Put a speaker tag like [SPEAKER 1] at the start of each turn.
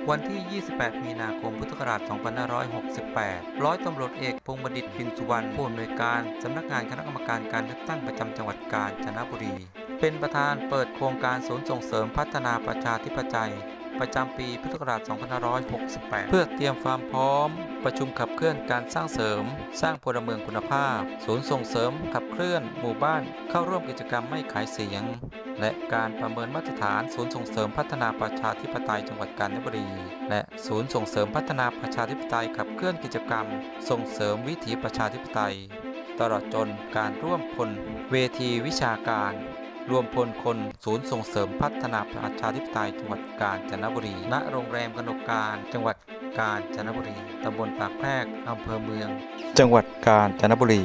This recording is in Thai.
[SPEAKER 1] วันที่ 28 มีนาคม พุทธศักราช 2568 ร้อยตำรวจเอกพงษ์บัณฑิต ปิ่นสุวรรณ ผู้อำนวยการสำนักงานคณะกรรมการการเลือกตั้งประจำจังหวัดกาญจนบุรี เป็นประธานเปิดโครงการศูนย์ส่งเสริมพัฒนาประชาธิปไตยประจำปีพุทธศักราช 2568 เพื่อเตรียมความพร้อมประชุมขับเคลื่อนการสร้างเสริมสร้างพลเมืองคุณภาพศูนย์ส่งเสริมขับเคลื่อนหมู่บ้านเข้าร่วมกิจกรรมไม่ขายเสียงและการประเมินมาตรฐานศูนย์ส่งเสริมพัฒนาประชาธิปไตยจังหวัดกาญจนบุรีและศูนย์ส่งเสริมพัฒนาประชาธิปไตยขับเคลื่อนกิจกรรมส่งเสริมวิถีประชาธิปไตยตลอดจนการร่วมพลเวทีวิชาการรวมพลคนศูนย์ส่งเสริมพัฒนาประชาธิปไตยจังหวัดกาญจนบุรีณโรงแรมกนกการจังหวัดกาญจนบุรีตำบลปากแพรกอำเภอเมืองจังหวัดกาญจนบุรี